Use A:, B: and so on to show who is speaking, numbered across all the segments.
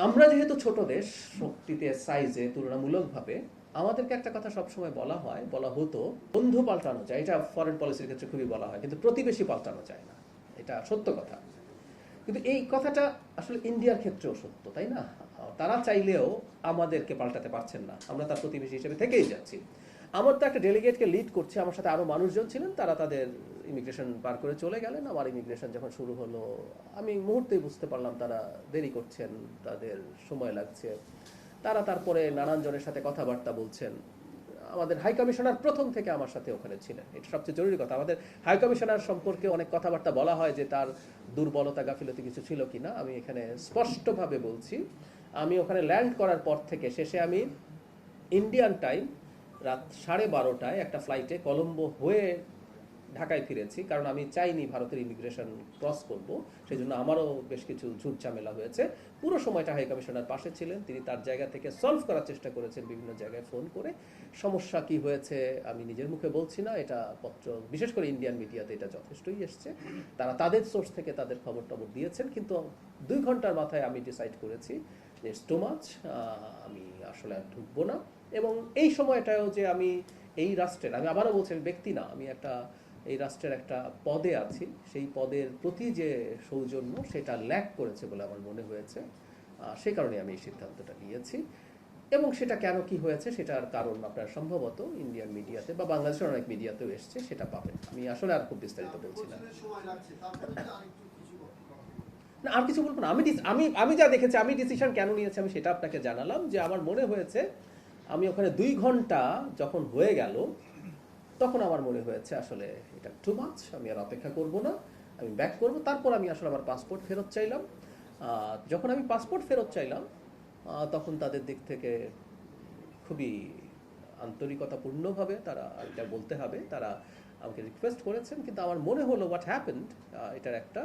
A: আমরা যেহেতু ছোট দেশ, শক্তিতে সাইজে তুলনামূলকভাবে, আমাদেরকে একটা কথা সবসময় বলা হতো, বন্ধু পাল্টানো যায়। এটা ফরেন পলিসির ক্ষেত্রে খুবই বলা হয়, কিন্তু প্রতিবেশী পাল্টানো যায় না। এটা সত্য কথা। কিন্তু এই কথাটা আসলে ইন্ডিয়ার ক্ষেত্রেও সত্য, তাই না? তারা চাইলেও আমাদেরকে পাল্টাতে পারছেন না, আমরা তার প্রতিবেশী হিসেবে থেকেই যাচ্ছি। আমার তো একটা ডেলিগেটকে লিড করছে, আমার সাথে আরও মানুষজন ছিলেন, তারা তাদের ইমিগ্রেশন পার করে চলে গেলেন। আমার ইমিগ্রেশন যখন শুরু হলো, আমি মুহূর্তেই বুঝতে পারলাম তারা দেরি করছেন, তাদের সময় লাগছে। তারা তারপরে নানান জনের সাথে কথাবার্তা বলছেন। আমাদের হাই কমিশনার প্রথম থেকে আমার সাথে ওখানে ছিলেন, এটা সবচেয়ে জরুরি কথা। আমাদের হাই কমিশনার সম্পর্কে অনেক কথাবার্তা বলা হয় যে তার দুর্বলতা গাফিলতি কিছু ছিল কিনা। আমি এখানে স্পষ্টভাবে বলছি, আমি ওখানে ল্যান্ড করার পর থেকে শেষে আমি ইন্ডিয়ান টাইম রাত 12:30টায় একটা ফ্লাইটে কলম্বো হয়ে ঢাকায় ফিরেছি, কারণ আমি চাইনি ভারতের ইমিগ্রেশন ক্রস করব। সেই জন্য আমারও বেশ কিছু ঝুট ঝামেলা হয়েছে। পুরো সময়টা হাই কমিশনার পাশে ছিলেন, তিনি তার জায়গা থেকে সলভ করার চেষ্টা করেছেন বিভিন্ন জায়গায় ফোন করে। সমস্যা কি হয়েছে আমি নিজের মুখে বলছি না, এটা পত্র, বিশেষ করে ইন্ডিয়ান মিডিয়াতে এটা যথেষ্টই এসছে। তারা তাদের সোর্স থেকে তাদের খবর টবর দিয়েছেন, কিন্তু 2 ঘন্টার মাথায় আমি ডিসাইড করেছি যে ইটস টু মাচ, আমি আসলে আর ঢুকবো না। এবং এই সময়টাও যে আমি এই রাষ্ট্রের, আমি আবারও বলছি আমি ব্যক্তি না, আমি একটা এই রাষ্ট্রের একটা পদে আছি, সেই পদের প্রতি যে সৌজন্য সেটা ল্যাক করেছে বলে আমার মনে হয়েছে। সে কারণে আমি এই সিদ্ধান্তটা নিয়েছি। এবং সেটা কেন কি হয়েছে সেটার কারণ আপনার সম্ভবত ইন্ডিয়ান মিডিয়াতে বা বাংলাদেশের অনেক মিডিয়াতেও এসছে, সেটা পাবেন। আমি আসলে আর খুব বিস্তারিত বলছি না। না, আর কিছু বলবো না। আমি যা দেখেছি, আমি ডিসিশন কেন নিয়েছি আমি সেটা আপনাকে জানালাম, যে আমার মনে হয়েছে আমি ওখানে 2 ঘন্টা যখন হয়ে গেল, তখন আমার মনে হয়েছে আসলে এটা টু মাচ, আমি আর অপেক্ষা করব না, আমি ব্যাক করব। তারপর আমি আসলে আমার পাসপোর্ট ফেরত চাইলাম। যখন আমি পাসপোর্ট ফেরত চাইলাম, তখন তাদের দিক থেকে খুবই আন্তরিকতাপূর্ণভাবে, তারা, এটা বলতে হবে, তারা আমাকে রিকোয়েস্ট করেছেন। কিন্তু আমার মনে হলো হোয়াট হ্যাপেন্ড, এটার একটা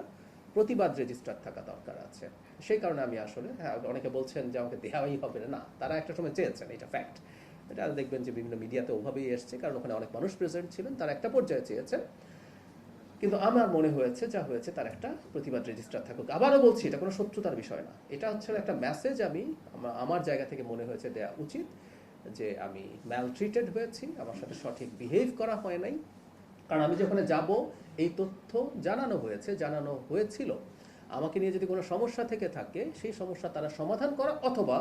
A: প্রতিবাদ রেজিস্টার থাকা দরকার আছে। সেই কারণে আমি আসলে, হ্যাঁ, অনেকে বলছেন যে আমাকে দেওয়াই হবে না, না, তারা একটা সময় চেয়েছেন, এটা ফ্যাক্ট। এটা দেখবেন যে বিভিন্ন মিডিয়াতে ওভাবেই এসছে, কারণ ওখানে অনেক মানুষ প্রেজেন্ট ছিলেন, তারা একটা পর্যায়ে চেয়েছেন। কিন্তু আমার মনে হয়েছে যা হয়েছে তার একটা প্রতিবাদ রেজিস্টার থাকুক। আবারও বলছি, এটা কোনো শত্রুতার বিষয় না, এটা হচ্ছে একটা মেসেজ। আমি আমার জায়গা থেকে মনে হয়েছে দেওয়া উচিত যে আমি ম্যালট্রিটেড হয়েছি, আমার সাথে সঠিক বিহেভ করা হয় নাই। কারণ আমি যখন যাব, এই তথ্য জানানো হয়েছিল। আমাকে নিয়ে যদি কোনো সমস্যা থেকে থাকে, সেই সমস্যা তারা সমাধান করা অথবা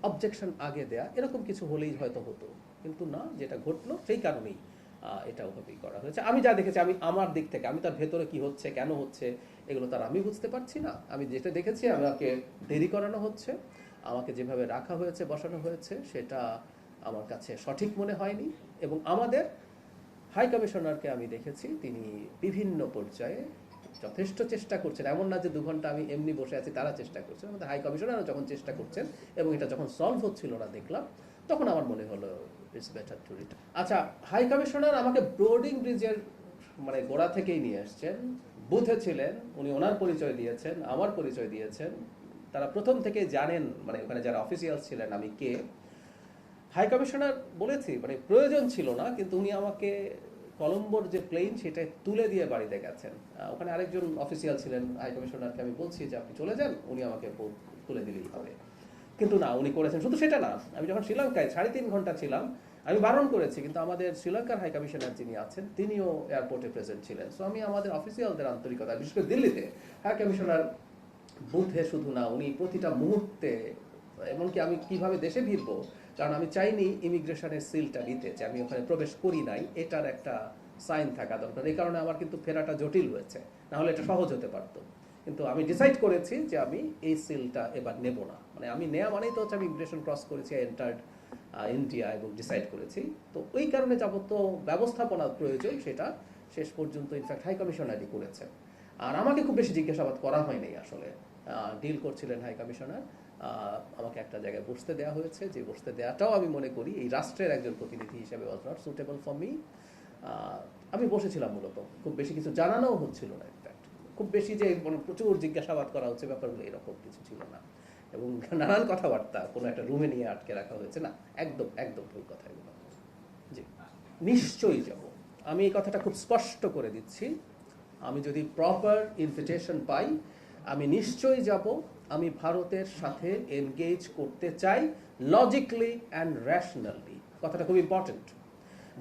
A: অবজেকশন আগে দেয়া, এরকম কিছু হলেই হয়তো হতো। কিন্তু না, যেটা ঘটলো সেই কারণেই এটা ওভাবেই করা হয়েছে। আমি যা দেখেছি, আমি আমার দিক থেকে, আমি তার ভেতরে কি হচ্ছে, কেন হচ্ছে, এগুলো তার আমি বুঝতে পারছি না। আমি যেটা দেখেছি, আমাকে দেরি করানো হচ্ছে, আমাকে যেভাবে রাখা হয়েছে, বসানো হয়েছে, সেটা আমার কাছে সঠিক মনে হয়নি। এবং আমাদের হাই কমিশনারকে আমি দেখেছি, তিনি বিভিন্ন পর্যায়ে যথেষ্ট চেষ্টা করছেন। এমন না যে 2 ঘন্টা আমি এমনি বসে আছি, তারা চেষ্টা করছেন। আমাদের হাই কমিশনারও যখন চেষ্টা করছেন এবং এটা যখন সলভ হচ্ছিল না দেখলাম, তখন আমার মনে হলো ইটস বেটার টু রিটার্ন। আচ্ছা, হাই কমিশনার আমাকে ব্রোডিং ব্রিজের মানে গোড়া থেকেই নিয়ে আসছেন, বুথে ছিলেন, উনি ওনার পরিচয় দিয়েছেন, আমার পরিচয় দিয়েছেন। তারা প্রথম থেকে জানেন, মানে ওখানে যারা অফিসিয়ালস ছিলেন, আমি কে। হাই কমিশনার বলেছি, মানে প্রয়োজন ছিল না, কিন্তু উনি আমাকে কলম্বোর যে প্লেন সেটা তুলে দিয়ে বাড়িতে গেছেন। ওখানে আরেকজন অফিসিয়াল ছিলেন, হাই কমিশনারকে আমি বলছি যে আপনি চলে যান, উনি আমাকে তুলে দিলেই হবে। কিন্তু না, উনি করেছেন। শুধু সেটা না, আমি যখন শ্রীলঙ্কায় 3.5 ঘন্টা ছিলাম, আমি বারণ করেছি, কিন্তু আমাদের শ্রীলঙ্কার হাই কমিশনার যিনি আছেন, তিনিও এয়ারপোর্টে প্রেজেন্ট ছিলেন। সো আমি আমাদের অফিসিয়ালদের আন্তরিকতা, বিশেষ করে দিল্লিতে হাই কমিশনার বুথে শুধু না, উনি প্রতিটা মুহূর্তে, এমনকি আমি কিভাবে দেশে ফিরবো, কারণ আমি চাইনি ইমিগ্রেশনের সিলটা নিতে, যে আমি ওখানে প্রবেশ করি নাই, এটার একটা সাইন থাকা দরকার। এই কারণে আমার কিন্তু ফেরাটা জটিল হয়েছে, না হলে এটা সহজ হতে পারতো। কিন্তু আমি ডিসাইড করেছি যে আমি এই সিলটা এবার নেব না। মানে আমি নেওয়া মানেই তো হচ্ছে আমি ইমিগ্রেশন ক্রস করেছি, এন্টার্ড ইন্ডিয়া, এবং ডিসাইড করেছি। তো ওই কারণে যাবত ব্যবস্থাপনা প্রয়োজন, সেটা শেষ পর্যন্ত ইনফ্যাক্ট হাই কমিশনারই করেছেন। আর আমাকে খুব বেশি জিজ্ঞাসাবাদ করা হয়নি আসলে। ডিল করছিলেন হাই কমিশনার, আমাকে একটা জায়গায় বসতে দেওয়া হয়েছে, যে বসতে দেওয়াটাও আমি মনে করি এই রাষ্ট্রের একজন প্রতিনিধি হিসেবে was not suitable for me. আমি বসেছিলাম মূলত, খুব বেশি কিছু জানানোও হচ্ছিল না। ইনফ্যাক্ট খুব বেশি যে মানে প্রচুর জিজ্ঞাসাবাদ করা হচ্ছে ব্যাপারগুলো, এরকম কিছু ছিল না। এবং নানান কথাবার্তা কোনো একটা রুমে নিয়ে আটকে রাখা হয়েছে না, একদম একদম ভুল কথা এগুলো। জি, নিশ্চয়ই যাব। আমি এই কথাটা খুব স্পষ্ট করে দিচ্ছি, আমি যদি প্রপার ইনভিটেশন পাই, আমি নিশ্চয়ই যাব। আমি ভারতের সাথে এনগেজ করতে চাই লজিক্যালি অ্যান্ড র্যাশনালি। কথাটা খুব ইম্পর্টেন্ট।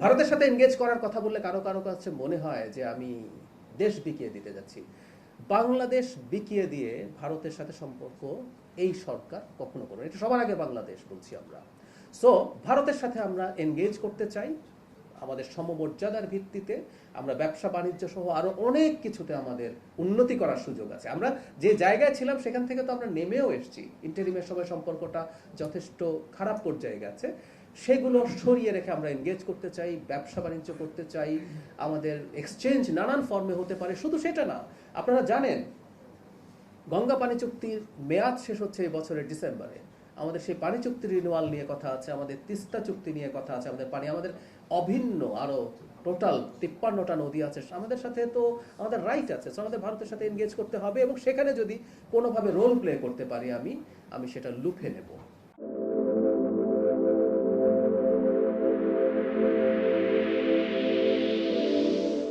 A: ভারতের সাথে এনগেজ করার কথা বললে কারো কারো কাছে মনে হয় যে আমি দেশ বিকিয়ে দিতে যাচ্ছি। বাংলাদেশ বিকিয়ে দিয়ে ভারতের সাথে সম্পর্ক এই সরকার কখনো করে, এটা সবার আগে বাংলাদেশ বলছি আমরা। সো ভারতের সাথে আমরা এনগেজ করতে চাই আমাদের সমমর্যাদার ভিত্তিতে। আমরা ব্যবসা বাণিজ্য সহ আরো অনেক কিছুতে আমাদের উন্নতি করার সুযোগ আছে। আমরা যে জায়গায় ছিলাম সেখান থেকে তো আমরা নেমেও এসেছি। ইন্টারিমের সময় সম্পর্কটা যথেষ্ট খারাপ পর্যায়ে গেছে, সেগুলো সরিয়ে রেখে আমরা এনগেজ করতে চাই, ব্যবসা বাণিজ্য করতে চাই। আমাদের এক্সচেঞ্জ নানান ফর্মে হতে পারে। শুধু সেটা না, আপনারা জানেন গঙ্গা পানি চুক্তির মেয়াদ শেষ হচ্ছে এই বছরের ডিসেম্বরে। আমাদের সেই পানি চুক্তি রিনিউয়াল নিয়ে কথা আছে, আমাদের তিস্তা চুক্তি নিয়ে কথা আছে। আমাদের পানি, আমাদের অভিন্ন আরো টোটাল 53টা নদী আছে, আমাদের সাথে তো আমাদের রাইট আছে। আমাদের ভারতের সাথে এনগেজ করতে হবে এবং সেখানে যদি কোনোভাবে রোল প্লে করতে পারি আমি সেটা লুফে নেব।